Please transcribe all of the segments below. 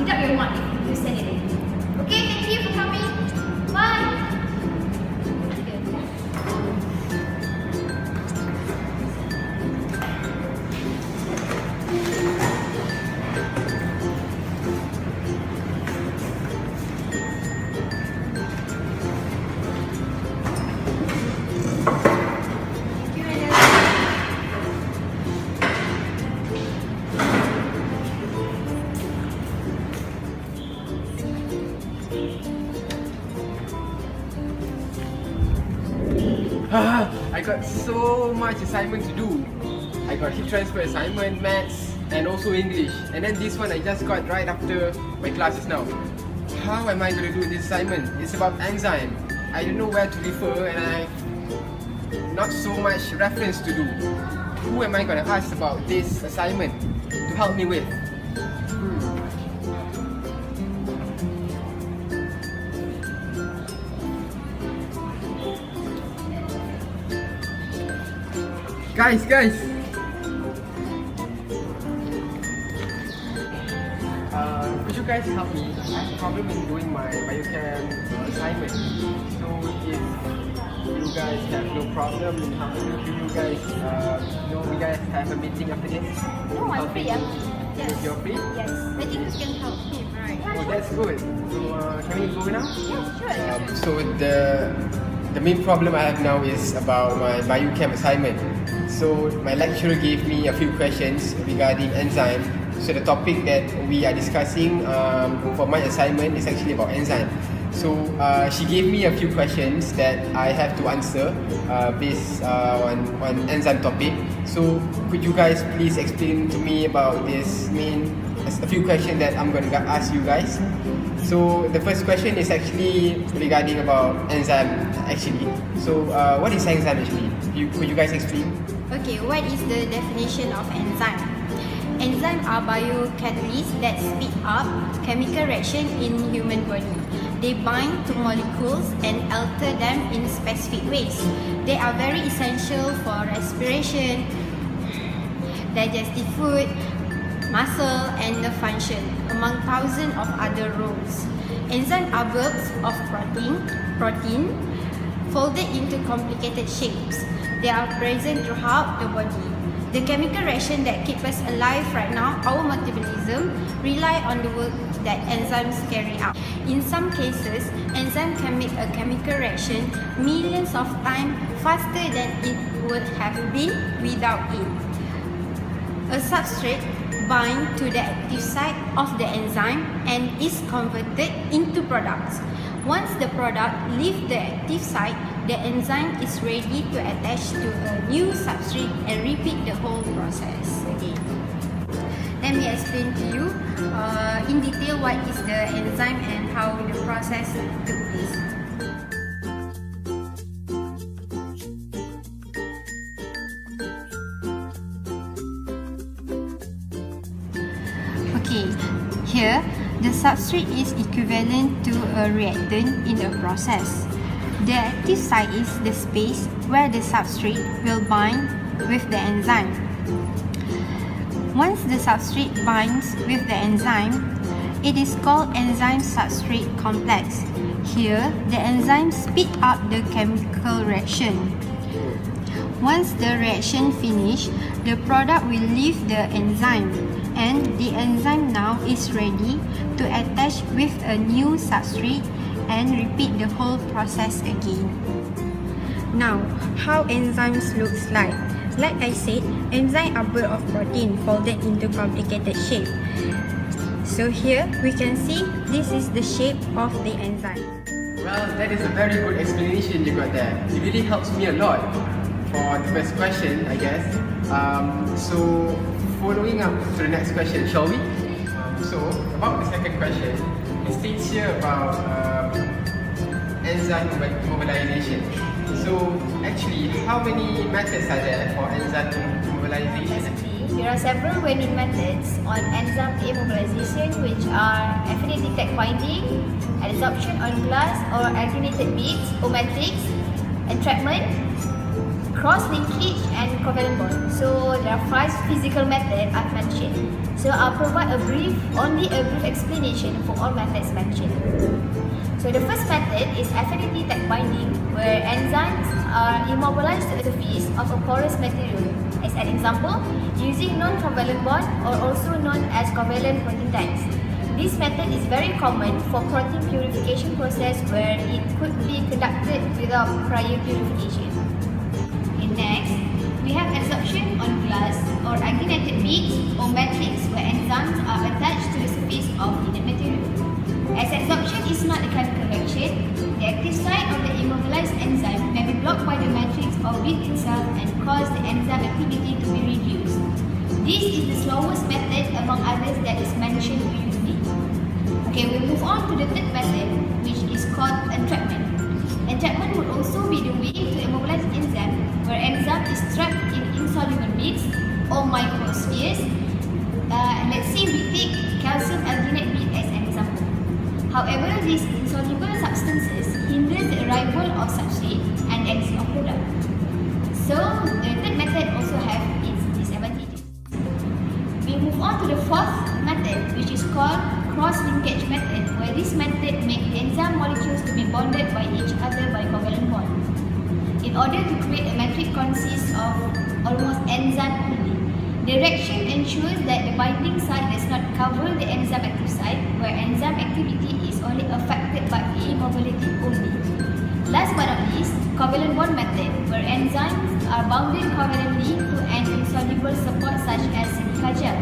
without your mark if you send it in. Okay, thank you for coming. Bye. I got so much assignment to do. I got heat transfer assignment, maths, and also English. And then this one I just got right after my classes now. How am I going to do this assignment? It's about enzyme. I don't know where to refer and I have not so much reference to do. Who am I going to ask about this assignment to help me with? Guys! Could you guys help me? I have a problem in doing my biochem assignment. So if you guys have no problem in helping me, do you guys we guys have a meeting after this? Oh, I'm free. Yes. You're free? Yes. I think you can help him, right? Oh, that's good. So can we go now? Yes, sure. So the main problem I have now is about my biochem assignment. So my lecturer gave me a few questions regarding enzyme. So the topic that we are discussing for my assignment is actually about enzyme. So she gave me a few questions that I have to answer based on enzyme topic. So could you guys please explain to me about this a few questions that I'm going to ask you guys. So the first question is actually regarding about enzyme actually. So what is enzyme actually? Could you guys explain? Okay, what is the definition of enzyme? Enzymes are biocatalysts that speed up chemical reaction in human body. They bind to molecules and alter them in specific ways. They are very essential for respiration, digestive food, muscle and nerve function, among thousands of other roles. Enzymes are bulks of protein folded into complicated shapes. They are present throughout the body. The chemical reaction that keep us alive right now, our metabolism, rely on the work that enzymes carry out. In some cases, enzymes can make a chemical reaction millions of times faster than it would have been without it. A substrate binds to the active site of the enzyme and is converted into products. Once the product leaves the active site, the enzyme is ready to attach to a new substrate and repeat the whole process again. Let me explain to you in detail what is the enzyme and how the process took place. Okay, here the substrate is equivalent to a reactant in a process. The active site is the space where the substrate will bind with the enzyme. Once the substrate binds with the enzyme, it is called enzyme-substrate complex. Here, the enzyme speeds up the chemical reaction. Once the reaction finishes, the product will leave the enzyme, and the enzyme now is ready to attach with a new substrate and repeat the whole process again. Now, how enzymes looks like? Like I said, enzymes are bulk of protein folded into complicated shape. So here we can see this is the shape of the enzyme. Well, that is a very good explanation you got there. It really helps me a lot for the first question, I guess. So following up to the next question, shall we? So about the second question, it states here about enzyme mobilization. So actually, how many methods are there for enzyme mobilization? There are several well-known methods on enzyme immobilization, which are affinity tag binding, adsorption on glass or aggregated beads, O matrix, entrapment, cross-linkage and covalent bond. So there are 5 physical methods I've mentioned. So I'll provide only a brief explanation for all methods mentioned. So the first method is affinity tag binding, where enzymes are immobilized to the surface of a porous material. As an example, using non-covalent bond, or also known as covalent protein tags. This method is very common for protein purification process where it could be conducted without prior purification. Okay, next, we have adsorption on glass or agglutinated beads or matrix where enzymes are attached to the surface of the material. As adsorption is not a chemical reaction, the active site of the immobilized enzyme may be blocked by the matrix or bead itself and cause the enzyme activity to be reduced. This is the slowest method among others that is mentioned previously. Okay, we'll move on to the third method, which is called entrapment. Entrapment would also be the way to immobilize enzyme, where enzyme is trapped in insoluble beads or microspheres. Let's say we take calcium alginate bead as an example. However, these insoluble substances hinder the arrival of substrate and exit of product. So, the third method also have its disadvantages. We move on to the fourth method, which is called cross-linkage method, where this method makes the enzyme molecules to be bonded by each other by covalent bond. In order to create a matrix consists of almost enzyme only. The reaction ensures that the binding site does not cover the enzyme active site, where enzyme activity is only affected by immobility only. Last but not least, covalent bond method, where enzymes are bounded covalently to an insoluble support such as silica gel.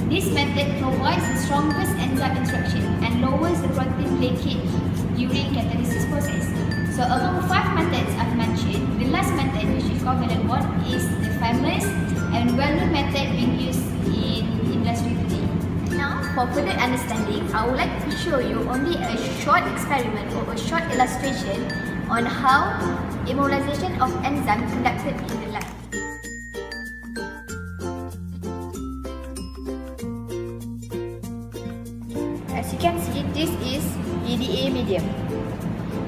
This method provides the strongest enzyme interaction and lowers the protein leakage during catalysis process. So among 5 methods I've mentioned, the last method, which is covalent bond, is the famous and well-known method being used in industry today. Now, for further understanding, I would like to show you only a short experiment or a short illustration on how immobilization of enzyme conducted in the lab. As you can see, this is EDA medium.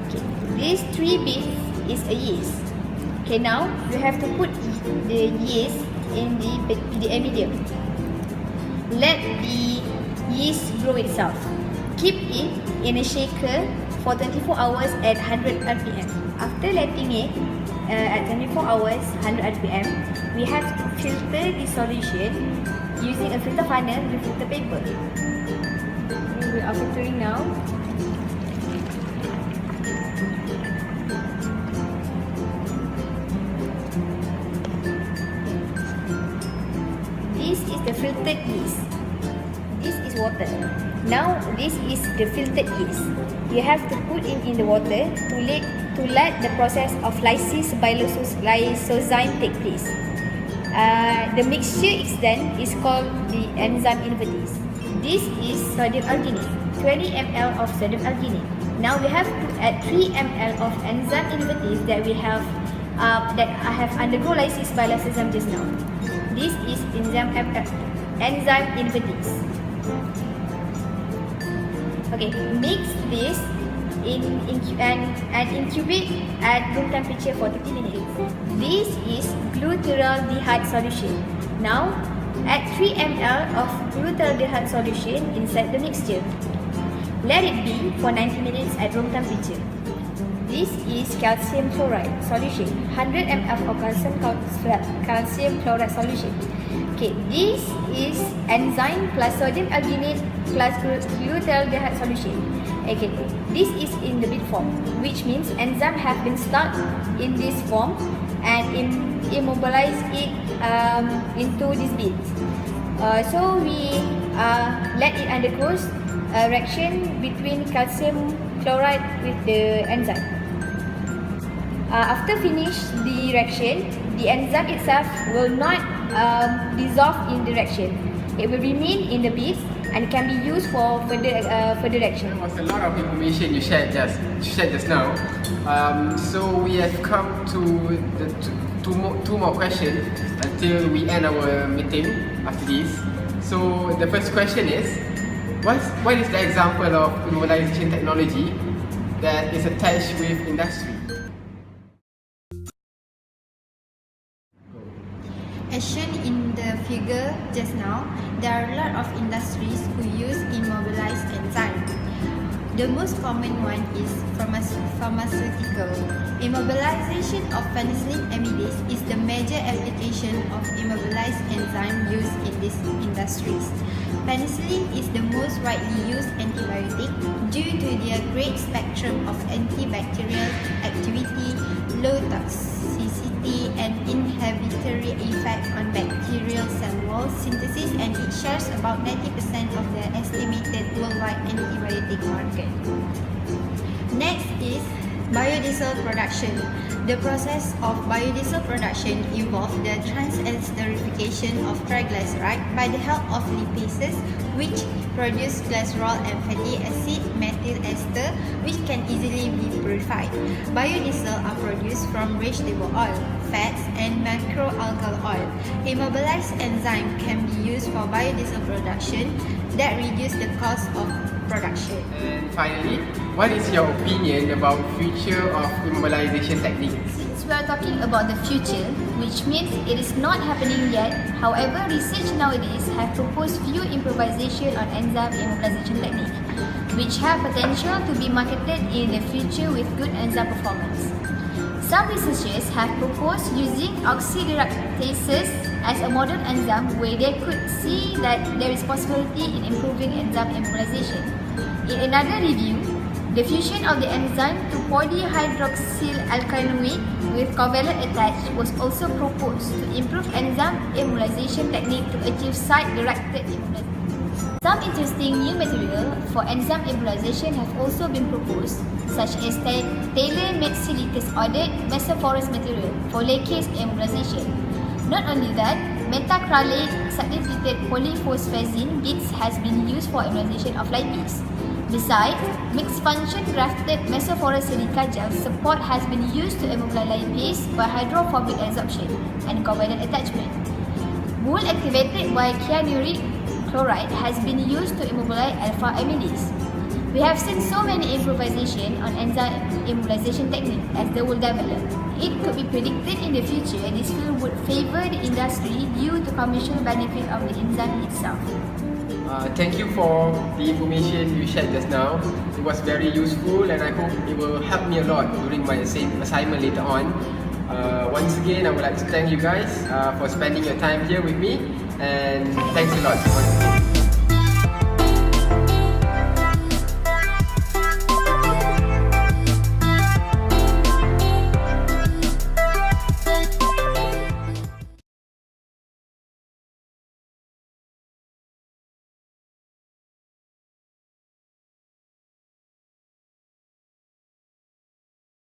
Okay, these 3 beads is a yeast. Okay, now you have to put the yeast in the EDA medium. Let the yeast grow itself. Keep it in a shaker for 24 hours at 100 rpm. After letting it at 24 hours, 100 rpm, we have to filter the solution using a filter funnel with filter paper. We are filtering now. This is the filtered yeast. This is water. Now this is the filtered yeast. You have to put it in the water to let the process of lysis by lysozyme take place. The mixture is then is called the enzyme invertase. This is sodium alginate, 20 ml of sodium alginate. Now we have to add 3 ml of enzyme invertase that I have undergo lysis by lysozyme just now. This is enzyme invertase. Okay, mix this and incubate at room temperature for 30 minutes. This is glutaraldehyde solution. Now, add 3 ml of glutaraldehyde solution inside the mixture. Let it be for 90 minutes at room temperature. This is calcium chloride solution, 100 ml of calcium chloride solution. Okay, this is enzyme plus sodium alginate plus glutaraldehyde solution. Okay, this is in the bead form, which means enzyme have been stuck in this form and immobilize it into these beads. So we let it undergo a reaction between calcium chloride with the enzyme. After finish the reaction, the enzyme itself will not dissolve in the reaction. It will remain in the beads and can be used for further reaction. There was a lot of information you shared just now. So we have come to the two more questions until we end our meeting after this. So the first question is, what is the example of immobilization technology that is attached with industry? As shown in the figure just now, there are a lot of industries who use immobilized enzyme. The most common one is pharmaceutical. Immobilization of penicillin amidase is the major application of immobilized enzyme used in these industries. Penicillin is the most widely used antibiotic due to their great spectrum of antibacterial activity, low toxicity, and inhibitory effect on bacterial cell wall synthesis, and it shares about 90% of the estimated worldwide antibiotic market. Next is biodiesel production. The process of biodiesel production involves the transesterification of triglyceride by the help of lipases, which produce glycerol and fatty acid methyl ester, which can easily be purified. Biodiesel are produced from vegetable oil, fats, and macroalgal oil. Immobilized enzyme can be used for biodiesel production that reduce the cost of production. And finally, what is your opinion about future of immobilization technique? Since we are talking about the future, which means it is not happening yet, however, research nowadays have proposed few improvisation on enzyme immobilization technique, which have potential to be marketed in the future with good enzyme performance. Some researchers have proposed using oxidiracases as a model enzyme where they could see that there is possibility in improving enzyme immobilization. In another review, the fusion of the enzyme to polyhydroxyalkanoate with covalent attach was also proposed to improve enzyme immobilization technique to achieve site-directed immobilization. Some interesting new material for enzyme immobilization have also been proposed, such as tailor-made silicous ordered mesophorous material for lacase immobilization. Not only that, metacrylate substituted polyphosphazine beads has been used for immobilization of lipase. Besides, mixed-function grafted mesophorous silica gel support has been used to immobilize lipase by hydrophobic adsorption and covalent attachment. Wool activated by cyanuric chloride has been used to immobilize alpha amylase. We have seen so many improvisation on enzyme immobilization technique as they will develop. It could be predicted in the future this field would favor the industry due to commercial benefit of the enzyme itself. Thank you for the information you shared just now. It was very useful and I hope it will help me a lot during my assignment later on. Once again, I would like to thank you guys for spending your time here with me, and thanks a lot.